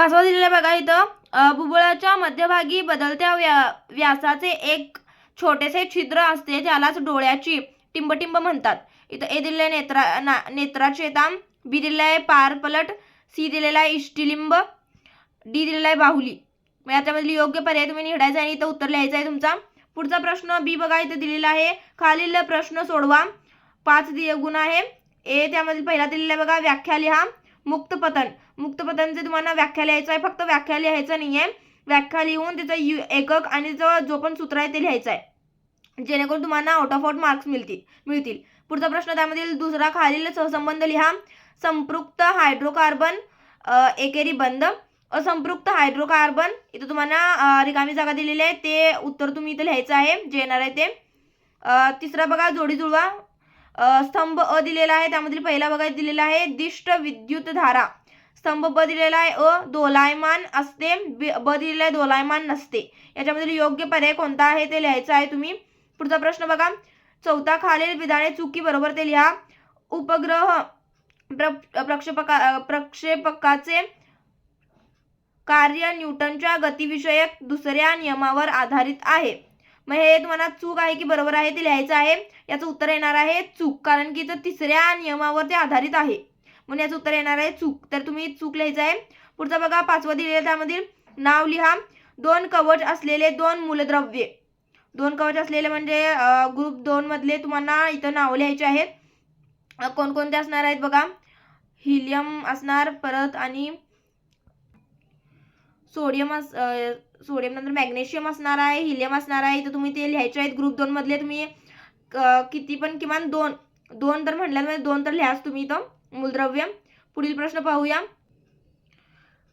पाचवा दिलेला बघा इथं बुबुळाच्या मध्यभागी बदलत्या व्यासाचे एक छोटेसे छिद्र असते, ज्यालाच डोळ्याची टिंबटिंब म्हणतात. इथं ए दिलेला नेत्राचेता, बी दिलेला आहे पारपलट, सी दिलेला आहे इष्टिलिंब, डी दिलेला आहे बाहुली. मग याच्यामधील योग्य पर्याय तुम्ही निवडायचा आणि इथं उत्तर लिहायचं आहे तुमचा. पुढचा प्रश्न बी बघा इथे दिलेला आहे, खालील प्रश्न सोडवा. 5 गुण आहे. ए त्यामधील पहिला दिलेला आहे बघा, व्याख्या लिहा. मुक्तपतन, मुक्तपतनचे तुम्हाला व्याख्या लिहायचं आहे, फक्त व्याख्या लिहायचं नाहीये, व्याख्या लिहून त्याचं एकक आणि जो पण सूत्र आहे ते लिहायचं आहे, जेणेकरून तुम्हाला आउट ऑफ मार्क्स मिळतील. पुढचा प्रश्न त्यामधील दुसरा, खालील सहसंबंध लिहा. संपृक्त हायड्रोकार्बन एकेरी बंद, असंपृक्त हायड्रोकार्बन, इथं तुम्हाला रिकामी जागा दिलेली आहे, ते उत्तर तुम्ही इथं लिहायचं आहे जे येणार आहे ते. तिसरा बघा, जोडी जुळवा. स्तंभ अ दिलेला आहे, त्यामधील पहिला बघा दिलेला आहे दिष्ट विद्युत धारा. स्तंभ ब दिलेला आहे अ दोलायमान असते, ब दिलेला आहे दोलायमान नसते. याच्यामधील योग्य पर्याय कोणता आहे ते लिहायचं आहे तुम्ही. पुढचा प्रश्न बघा, चौथा, खालील विधाने चुकी बरोबर ते लिहा. उपग्रह प्रक्षेपकाचे कार्य न्यूटनच्या गतिविषयक दुसऱ्या नियमावर आधारित आहे. मग हे तुम्हाला चूक आहे की बरोबर आहे ते लिहायचं आहे. याचं उत्तर येणार आहे चूक, कारण की इथं तिसऱ्या नियमावर ते आधारित आहे, म्हणून याचं उत्तर येणार आहे चूक. तर तुम्ही चूक लिहायचं आहे. पुढचा बघा, पाचवा दिलेला, त्यामधील नाव लिहा. 2 कवच असलेले 2 मूलद्रव्ये. 2 कवच असलेले म्हणजे ग्रुप 2 मधले तुम्हाला इथं नाव लिहायचे आहेत. कोणकोणते असणार आहेत बघा, हिलियम असणार, परत आणि सोडियम नंतर मॅग्नेशियम असणार आहे, हिलियम असणार आहे. इथं तुम्ही ते लिहायचे आहेत. ग्रुप 2 मधले तुम्ही किती पण किमान 2 तर म्हटल्यामुळे 2 तर लिहाच तुम्ही इथं मूलद्रव्य. पुढील प्रश्न पाहूया.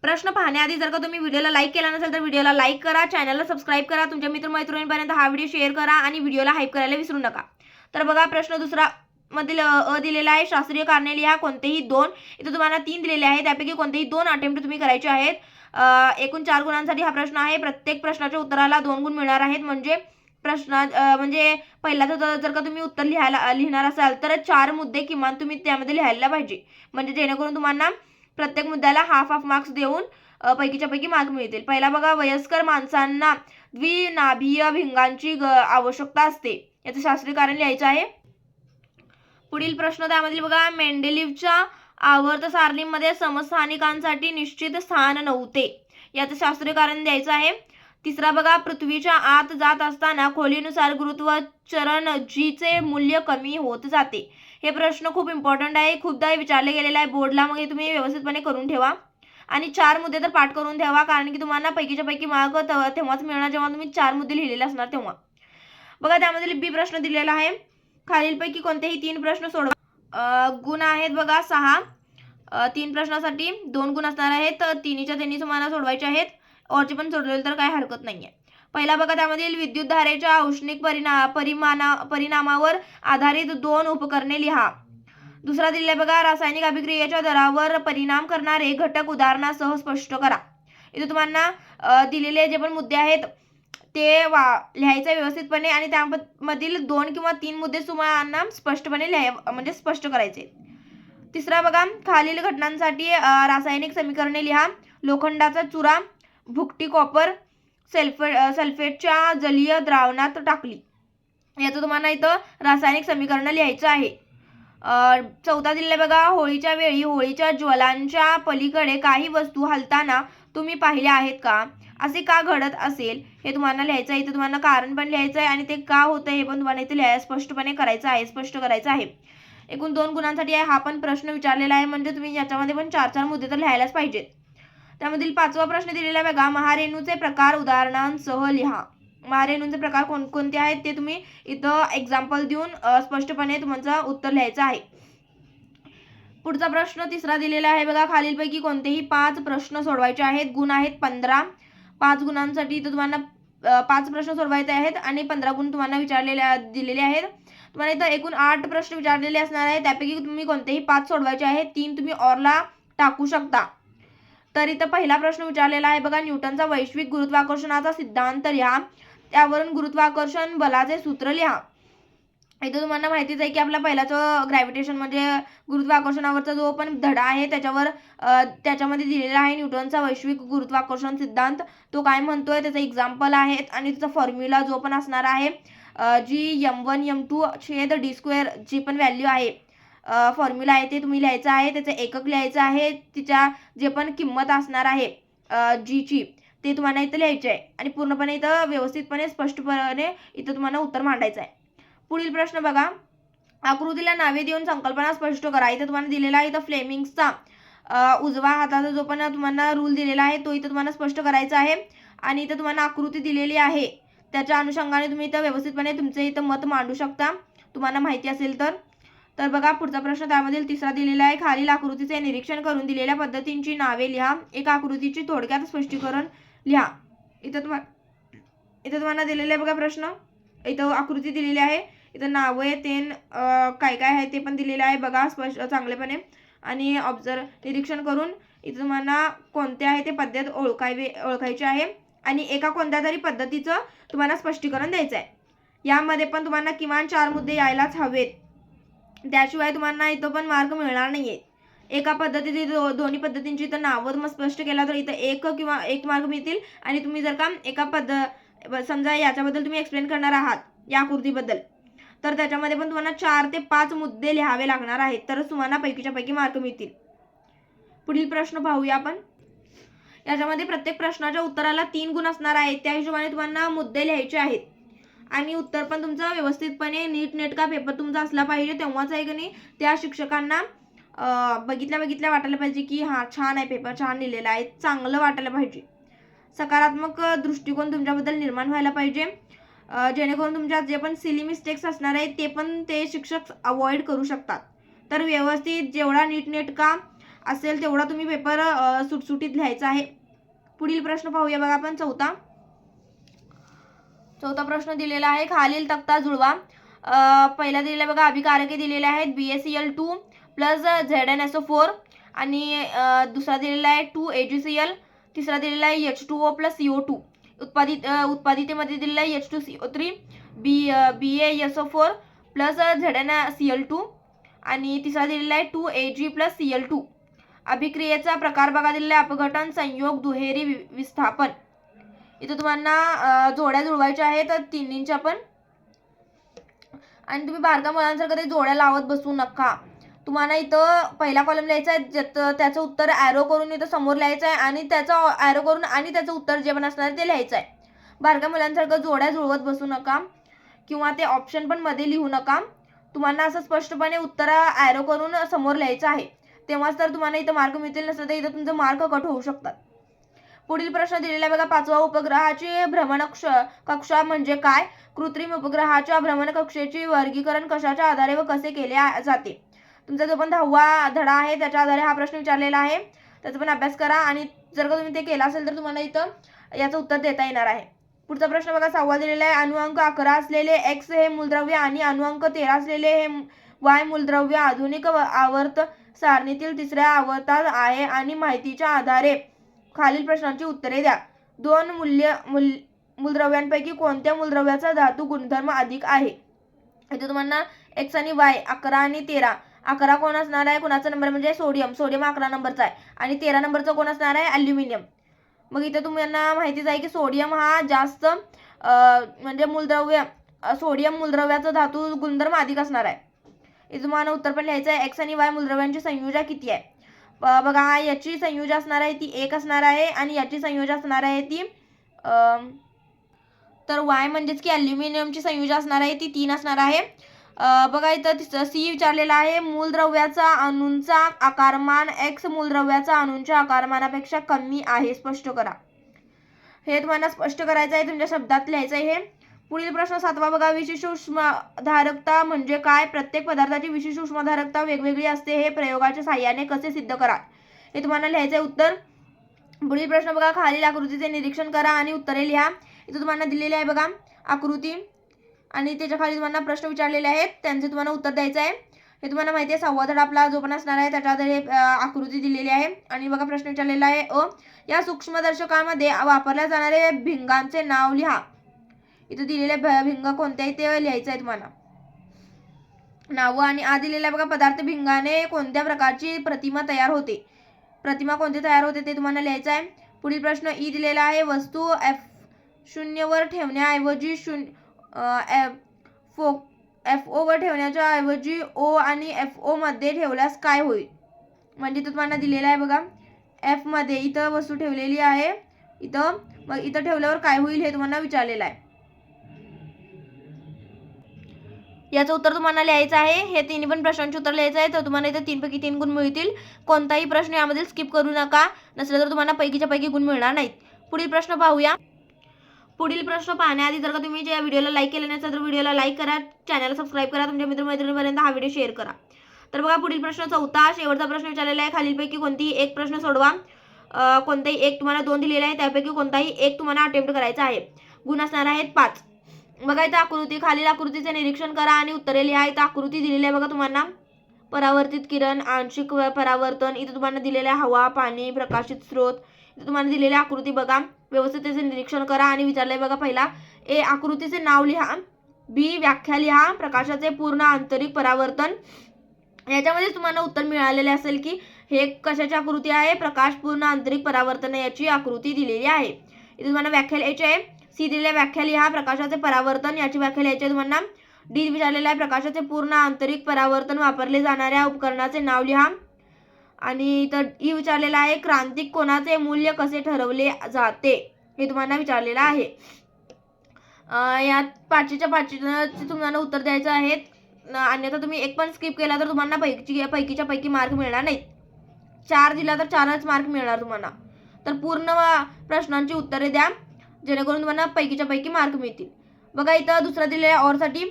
प्रश्न पाहण्याआधी जर का तुम्ही व्हिडिओला लाईक केला नसेल तर व्हिडिओला लाईक करा, चॅनलला सबस्क्राईब करा, तुमच्या मित्रमैत्रिणींपर्यंत हा व्हिडिओ शेअर करा आणि व्हिडिओला हाईप करायला विसरू नका. तर बघा, प्रश्न दुसरा मधील अ दिलेला आहे, शास्त्रीय कारणे लिहा. कोणतेही 2, इथं तुम्हाला 3 दिलेले आहेत, त्यापैकी कोणतेही 2 अटेम्प्ट तुम्ही करायचे आहेत. एकूण 4 गुणांसाठी हा प्रश्न आहे. प्रत्येक प्रश्नाच्या उत्तराला 2 गुण मिळणार आहेत. म्हणजे म्हणजे पहिल्याचं जर का तुम्ही उत्तर लिहिणार असाल तर 4 मुद्दे किमान तुम्ही त्यामध्ये लिहायला पाहिजे, म्हणजे जेणेकरून तुम्हाला प्रत्येक मुद्द्याला हाफ मार्क्स देऊन पैकीच्या पैकी मार्क मिळतील. पहिला बघा, वयस्कर माणसांना द्विनाभीय भिंगांची आवश्यकता असते. याचं शास्त्रीय कारण लिहायचं आहे. पुढील प्रश्न त्यामधील बघा, मेंडेलिव्हच्या आवर्त सारणीमध्ये समस्थानिकांसाठी निश्चित स्थान नव्हते. याचं शास्त्रीय कारण द्यायचं आहे. तिसरा बघा, पृथ्वीच्या आत जात असताना खोलीनुसार गुरुत्वाकर्षण जीचे मूल्य कमी होत जाते. हे प्रश्न खूप इम्पॉर्टंट आहे, खूपदा विचारले गेलेले आहे बोर्डला. मग हे तुम्ही व्यवस्थितपणे करून ठेवा आणि 4 मुद्दे तर पाठ करून ठेवा, कारण की तुम्हाला पैकीच्या पैकी मार्क तेव्हाच मिळणार जेव्हा तुम्ही 4 मुद्दे लिहिलेले असणार तेव्हा. बघा, त्यामधील बी प्रश्न दिलेला आहे, खालीलपैकी कोणतेही 3 प्रश्न सोडवा. गुण आहेत बघा 6. 3 प्रश्नासाठी 2 गुण असणार आहेत, 3च्या 3 तुम्हाला सोडवायचे आहेत. ऑरचे पण सोडलेले तर काही हरकत नाहीये. पहिला बघा, त्यामधील विद्युत धारेच्या औष्णिक परिणामावर आधारित 2 उपकरणे लिहा. दुसरा दिलेला बघा, रासायनिक अभिक्रियेच्या दरावर परिणाम करणारे घटक उदाहरणासह स्पष्ट करा. इथे तुम्हाला दिलेले जे पण मुद्दे आहेत ते लिहायचे व्यवस्थितपणे आणि त्यामधील 2 किंवा 3 मुद्दे तुम्हाला स्पष्टपणे म्हणजे स्पष्ट करायचे. तिसरा बघा, खालील घटनांसाठी रासायनिक समीकरणे लिहा. लोखंडाचा चुरा भुकटी कॉपर सल्फेटच्या जलीय द्रावणात टाकली. याचं तुम्हाला इथं रासायनिक समीकरण लिहायचं आहे. चौथा दिलेला बघा, होळीच्या वेळी होळीच्या ज्वलांच्या पलीकडे काही वस्तू हलताना तुम्ही पाहिल्या आहेत का? असे का घडत असेल हे तुम्हाला लिहायचं आहे. इथं तुम्हाला कारण पण लिहायचं आहे आणि ते का होतं हे पण तुम्हाला इथे स्पष्टपणे करायचं आहे, स्पष्ट करायचं आहे. एकूण 2 गुणांसाठी आहे हा पण प्रश्न विचारलेला आहे, म्हणजे तुम्ही याच्यामध्ये पण 4 मुद्दे तर लिहायलाच पाहिजेत. त्यामधील 5वा प्रश्न दिलेला बघा, महारेणूचे प्रकार उदाहरणांसह लिहा. महारेणूंचे प्रकार कोणकोणते आहेत ते तुम्ही इथं एक्झाम्पल देऊन स्पष्टपणे तुमचं उत्तर लिहायचं आहे. पुढचा प्रश्न तिसरा दिलेला आहे बघा, खालीलपैकी कोणतेही 5 प्रश्न सोडवायचे आहेत. गुण आहेत 15. 5 गुणांसाठी इथं तुम्हाला 5 प्रश्न सोडवायचे आहेत आणि 15 गुण तुम्हाला दिलेले आहेत. तुम्हाला इथं एकूण 8 प्रश्न विचारलेले असणार आहेत, त्यापैकी तुम्ही कोणतेही 5 सोडवायचे आहेत. 3 तुम्ही ऑरला टाकू शकता. तर इथं पहिला प्रश्न विचारलेला आहे बघा, न्यूटनचा वैश्विक गुरुत्वाकर्षणाचा सिद्धांत लिहा. त्यावरून गुरुत्वाकर्षण बलाचे सूत्र लिहा. इथं तुम्हाला माहितीच आहे की आपला पहिलाच ग्रॅव्हिटेशन म्हणजे गुरुत्वाकर्षणावरचा जो पण धडा आहे त्याच्यामध्ये दिलेला आहे न्यूटनचा वैश्विक गुरुत्वाकर्षण सिद्धांत. तो काय म्हणतोय त्याचं एक्झाम्पल आहेत आणि त्याचा फॉर्म्युला जो पण असणार आहे जी M1 M2 छेद d² जी पण व्हॅल्यू आहे फॉर्म्युला आहे ते तुम्ही लिहायचं आहे. त्याचं एकक लिहायचं आहे. तिच्या जे पण किंमत असणार आहे जीची ते तुम्हाला इथं लिहायचे आहे आणि पूर्णपणे इथं व्यवस्थितपणे स्पष्टपणे इथं तुम्हाला उत्तर मांडायचं आहे. पुढील प्रश्न बघा. आकृतीला नावे देऊन संकल्पना स्पष्ट करा. इथं तुम्हाला दिलेला आहे इथं फ्लेमिंग्सचा उजवा हाताचा जो पण तुम्हाला रूल दिलेला आहे तो इथं तुम्हाला स्पष्ट करायचा आहे आणि इथं तुम्हाला आकृती दिलेली आहे त्याच्या अनुषंगाने तुम्ही इथं व्यवस्थितपणे तुमचे इथं मत मांडू शकता तुम्हाला माहिती असेल तर. तर बघा पुढचा प्रश्न त्यामधील तिसरा दिलेला आहे. खालील आकृतीचे निरीक्षण करून दिलेल्या पद्धतींची नावे लिहा. एका आकृतीची थोडक्यात स्पष्टीकरण लिहा. इथं तुम्हाला दिलेला आहे बघा प्रश्न. इथं आकृती दिलेली आहे. इथं नावे तेन काय काय आहे ते पण दिलेलं आहे बघा स्पष्ट चांगलेपणे आणि निरीक्षण करून इथं तुम्हाला कोणते आहे ते पद्धत ओळखायची आहे आणि एका कोणत्या तरी पद्धतीचं तुम्हाला स्पष्टीकरण द्यायचं आहे. यामध्ये पण तुम्हाला किमान 4 मुद्दे यायलाच हवेत. त्याशिवाय तुम्हाला इथं पण मार्क मिळणार नाहीये. एका पद्धतीची दोन्ही पद्धतींची तर नावं मग स्पष्ट केला तर इथं 1 मार्क मिळतील आणि तुम्ही जर का एका समजा याच्याबद्दल तुम्ही एक्सप्लेन करणार आहात या आकृतीबद्दल तर त्याच्यामध्ये पण तुम्हाला 4 ते 5 मुद्दे लिहावे लागणार आहेत तरच तुम्हाला पैकीच्या पैकी मार्क मिळतील. पुढील प्रश्न पाहूया आपण. याच्यामध्ये प्रत्येक प्रश्नाच्या उत्तराला 3 गुण असणार आहेत. त्या हिशोबाने तुम्हाला मुद्दे लिहायचे आहेत आणि उत्तर पण तुमचं व्यवस्थितपणे नीटनेटका पेपर तुमचा असला पाहिजे. तेव्हाच आहे की नाही त्या शिक्षकांना बघितल्या वाटायला पाहिजे की हा छान आहे पेपर, छान लिहिलेला आहे, चांगलं वाटायला पाहिजे. सकारात्मक दृष्टिकोन तुमच्याबद्दल निर्माण व्हायला पाहिजे जेणेकरून तुमच्यात जे पण सिली मिस्टेक्स असणार आहेत ते पण ते शिक्षक अवॉइड करू शकतात. तर व्यवस्थित जेवढा नीटनेटका असेल तेवढा तुम्ही पेपर सुटसुटीत लिहायचा आहे. पुढील प्रश्न पाहूया बघा आपण. चौथा प्रश्न दिलेला आहे. खालील तक्ता जुळवा. पहिला दिलेला बघा अभिकारके दिलेले आहेत BaCl2 प्लस ZnSO4 आणि दुसरा दिलेला आहे 2AgCl. तिसरा दिलेला आहे H2O प्लस CO2. उत्पादितेमध्ये दिलेला आहे H2CO3 BaSO4 प्लस ZnCl2 आणि तिसरा दिलेला आहे 2Ag प्लस Cl2. अभिक्रियेचा प्रकार बघा दिलेला आहे अपघटन, संयोग, दुहेरी विस्थापन. इथं तुम्हाला जोड्या जुळवायच्या आहेत तिन्हींच्या पण आणि तुम्ही बारका मुलांसारखं ते जोड्या लावत बसू नका. तुम्हाला इथं पहिला कॉलम लिहायचा आहे त्याचं उत्तर ॲरो करून इथं समोर लिहायचं आहे आणि त्याचं ॲरो करून आणि त्याचं उत्तर जे पण असणार ते लिहायचं आहे. बारक्या मुलांसारखं जोड्या जुळवत बसू नका किंवा ते ऑप्शन पण मध्ये लिहू नका. तुम्हाला असं स्पष्टपणे उत्तर ॲरो करून समोर लिहायचं आहे तेव्हाच तर तुम्हाला इथं मार्क मिळतील. नसतं तर इथं तुमचं मार्क कट होऊ शकतात. पुढील प्रश्न दिलेला आहे बघा. 5वा उपग्रहाची भ्रमणकक्षा म्हणजे काय? कृत्रिम उपग्रहाच्या भ्रमणकक्षेचे वर्गीकरण कशाच्या आधारे व कसे केले जाते? तुमचा जो पण 10वा धडा आहे त्याच्या आधारे हा प्रश्न विचारलेला आहे. त्याचा पण अभ्यास करा आणि जर का तुम्ही ते केला असेल तर तुम्हाला इथं याचं उत्तर देता येणार आहे. पुढचा प्रश्न बघा 6वा दिलेला आहे. अणुअंक 11 असलेले X हे मूलद्रव्य आणि अणुअंक 13 असलेले हे Y मूलद्रव्य आधुनिक आवर्त सारणीतील तिसऱ्या आवर्तात आहे आणि माहितीच्या आधारे खालील प्रश्नांची उत्तरे द्या. 2 मूलद्रव्यांपैकी कोणत्या मूलद्रव्याचा धातू गुणधर्म अधिक आहे? इथे तुम्हाला X आणि Y 11 आणि 13. 11 कोण असणार आहे? कोणाचा नंबर म्हणजे सोडियम 11 नंबरचा आहे आणि 13 नंबरचा कोण असणार आहे? ॲल्युमिनियम. मग इथे तुम्हाला माहितीच आहे की सोडियम हा जास्त म्हणजे सोडियम मूलद्रव्याचा धातू गुणधर्म अधिक असणार आहे. इथे तुम्हाला उत्तर पण लिहायचं आहे. X आणि Y मूलद्रव्यांची संयोजा किती आहे? बघा याची संयोजा असणार आहे ती 1 असणार आहे आणि याची संयोजा असणार आहे ती तर Y म्हणजेच की ॲल्युमिनियमची संयोजा असणार आहे ती 3 असणार आहे. बघा इथं C विचारलेला आहे. मूलद्रव्याचा अणूंचा आकारमान X मूलद्रव्याचा अणूंच्या आकारमानापेक्षा कमी आहे स्पष्ट करा. हे तुम्हाला स्पष्ट करायचं आहे तुमच्या शब्दात लिहायचं आहे हे. पुढील प्रश्न 7वा बघा. विशिष्ट उष्माधारकता म्हणजे काय? प्रत्येक पदार्थाची विशिष्ट उष्माधारकता वेगवेगळी असते हे प्रयोगाच्या साहाय्याने कसे सिद्ध करा? हे तुम्हाला लिहायचं आहे उत्तर. पुढील प्रश्न बघा. खालील आकृतीचे निरीक्षण करा आणि उत्तरे लिहा. इथं तुम्हाला दिलेली आहे बघा आकृती आणि त्याच्या खाली तुम्हाला प्रश्न विचारलेले आहेत त्यांचे तुम्हाला उत्तर द्यायचं आहे. हे तुम्हाला माहिती आहे 6वा धडा आपला जो पण असणार आहे त्याच्या आधारे आकृती दिलेली आहे आणि बघा प्रश्न विचारलेला आहे या सूक्ष्मदर्शकामध्ये वापरल्या जाणारे भिंगांचे नाव लिहा. इथं दिलेले भिंग कोणते आहे ते लिहायचं आहे तुम्हाला. नावं आणि आ दिलेलं आहे बघा. पदार्थ भिंगाने कोणत्या प्रकारची प्रतिमा तयार होते. प्रतिमा कोणती तयार होते ते तुम्हाला लिहायचं आहे. पुढील प्रश्न ई दिलेला आहे. वस्तू F0 वर ठेवण्याऐवजी FO वर ठेवण्याच्या ऐवजी O आणि FO मध्ये ठेवल्यास काय होईल. म्हणजे तो तुम्हाला दिलेला आहे बघा. F मध्ये इथं वस्तू ठेवलेली आहे, इथं मग इथं ठेवल्यावर काय होईल हे तुम्हाला विचारलेलं आहे. याचं उत्तर तुम्हाला लिहायचं आहे. हे तिन्ही पण प्रश्नांचे उत्तर लिहायचं आहे. तर तुम्हाला इथे 3 पैकी 3 गुण मिळतील. कोणताही प्रश्न यामध्ये स्किप करू नका, नसलं तर तुम्हाला पैकीच्या पैकी गुण मिळणार नाहीत. पुढील प्रश्न पाहूया. पुढील प्रश्न पाहण्याआधी जर का तुम्ही या व्हिडिओला लाईक केले नसेल तर व्हिडिओला लाईक करा, चॅनलला सबस्क्राईब करा, तुमच्या मित्रमैत्रिणींपर्यंत हा व्हिडिओ शेअर करा. तर बघा पुढील प्रश्न चौथा शेवटचा प्रश्न विचारलेला आहे. खालीलपैकी कोणतीही एक प्रश्न सोडवा. कोणताही एक तुम्हाला 2 दिलेला आहे, त्यापैकी कोणताही एक तुम्हाला अटेम्प्ट करायचा आहे. गुण असणार आहेत 5. बघा इथं आकृती, खालील आकृतीचे निरीक्षण करा आणि उत्तरे लिहा. इथं आकृती दिलेली आहे बघा तुम्हाला. परावर्तित किरण, आंशिक परावर्तन, इथं तुम्हाला दिलेलं आहे हवा, पाणी, प्रकाशित स्रोत. इथं तुम्हाला दिलेली आकृती बघा, व्यवस्थित त्याचे निरीक्षण करा आणि विचारलंय बघा. पहिला ए आकृतीचे नाव लिहा. बी व्याख्या लिहा. प्रकाशाचे पूर्ण आंतरिक परावर्तन. याच्यामध्ये तुम्हाला उत्तर मिळालेले असेल की हे कशाची आकृती आहे. प्रकाश पूर्ण आंतरिक परावर्तन याची आकृती दिलेली आहे. इथे तुम्हाला व्याख्या लिहायची आहे. सी दिलेल्या व्याख्या लिहा. प्रकाशाचे परावर्तन याची व्याख्या लिहायची आहे तुम्हाला. डी विचारलेला आहे प्रकाशाचे पूर्ण आंतरिक परावर्तन वापरले जाणाऱ्या उपकरणाचे नाव लिहा. आणि इथं ई विचारलेला आहे क्रांतिक कोणाचे मूल्य कसे ठरवले जाते हे तुम्हाला विचारलेलं आहे. यात 5च्या तुम्हाला उत्तर द्यायचं आहे. अन्यथा तुम्ही एक पण स्किप केला तर तुम्हाला पैकीच्या पैकी मार्क मिळणार नाहीत. 4 दिला तर 4च मार्क मिळणार तुम्हाला. तर पूर्ण प्रश्नांची उत्तरे द्या जेणेकरून तुम्हाला पैकीच्या पैकी मार्क मिळतील. बघा इथं दुसरा दिलेला ऑरसाठी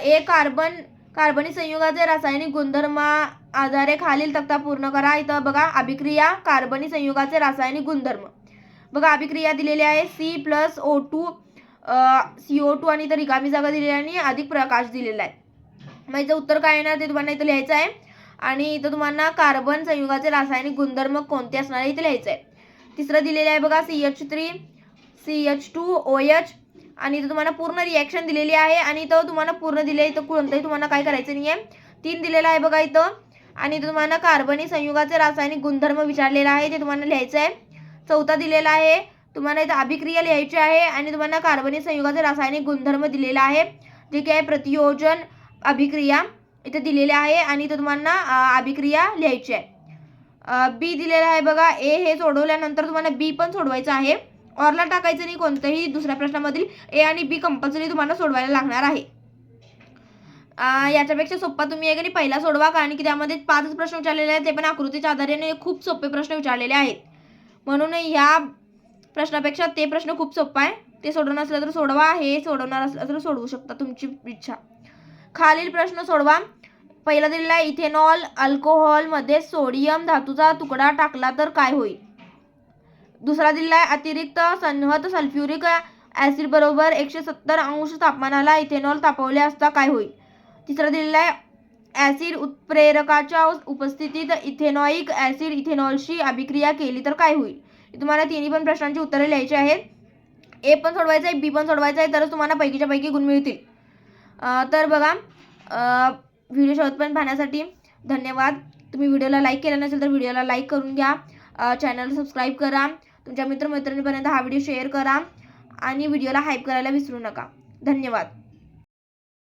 ए कार्बनी संयुगाचे रासायनिक गुणधर्म आधारे खालील तक्ता पूर्ण करा. इथं बघा अभिक्रिया, कार्बनी संयुगाचे रासायनिक गुणधर्म. बघा अभिक्रिया दिलेली आहे C+O2 CO2 आणि इथं रिकामी जागा दिलेली आहे आणि अधिक प्रकाश दिलेला आहे. मग इथं उत्तर काय येणार ते तुम्हाला इथं लिहायचं आहे. आणि इथं तुम्हाला कार्बन संयुगाचे रासायनिक गुणधर्म कोणते असणार आहे इथे लिहायचं आहे. तिसरं दिलेलं आहे बघा CH3 CH2OH आणि इथं तुम्हाला पूर्ण रिॲक्शन दिलेली आहे आणि इथं तुम्हाला पूर्ण दिले. इथं कोणतंही तुम्हाला काय करायचं नाही आहे. 3 दिलेलं आहे बघा इथं आणि इथं तुम्हाला कार्बनी संयुगाचे रासायनिक गुणधर्म विचारलेला आहे ते तुम्हाला लिहायचं आहे. चौथा दिलेला आहे तुम्हाला इथं अभिक्रिया लिहायची आहे आणि तुम्हाला कार्बनी संयुगाचे रासायनिक गुणधर्म दिलेला आहे जे की आहे प्रतियोजन अभिक्रिया इथे दिलेले आहे आणि इथं तुम्हाला अभिक्रिया लिहायची आहे. बी दिलेला आहे बघा. ए हे सोडवल्यानंतर तुम्हाला बी पण सोडवायचं आहे. ऑरला टाकायचं नाही कोणत्याही दुसऱ्या प्रश्नामधील. ए आणि बी कंपल्सरी तुम्हाला सोडवायला लागणार आहे. याच्यापेक्षा सोपा तुम्ही एक आणि पहिला सोडवा कारण की त्यामध्ये 5 प्रश्न विचारलेले आहेत ते पण आकृतीच्या आधारे खूप सोपे प्रश्न विचारलेले आहेत. म्हणून ह्या प्रश्नापेक्षा ते प्रश्न खूप सोपा आहे. ते सोडवणार असलं तर सोडवा, हे सोडवणार असलं तर सोडवू शकता तुमची इच्छा. खालील प्रश्न सोडवा. पहिला दिलेला आहे इथेनॉल अल्कोहोल मध्ये सोडियम धातूचा तुकडा टाकला तर काय होईल. दुसरा दिलेला आहे अतिरिक्त संहत सल्फ्युरिक ऍसिड बरोबर 170 अंश तापमानाला इथेनॉल तापवले असता काय होईल. तिसरा दिलेला आहे ऍसिड उत्प्रेरकाच्या उपस्थितीत इथेनॉइक ऍसिड इथेनॉलशी अभिक्रिया केली तर काय होईल. तुम्हाला तिन्ही पण प्रश्नांची उत्तरे लिहायची आहेत. ए पण सोडवायचं आहे, बी पण सोडवायचं आहे तरच तुम्हाला पैकीच्या पैकी गुण मिळतील. तर बघा व्हिडिओ शेवटपर्यंत पाहण्यासाठी धन्यवाद. तुम्ही व्हिडिओला लाईक केला नसेल तर व्हिडिओला लाईक करून घ्या, चॅनलला सबस्क्राईब करा, तुमच्या मित्रमैत्रिणींपर्यंत हा व्हिडिओ शेअर करा आणि व्हिडिओला हाईप करायला विसरू नका. धन्यवाद.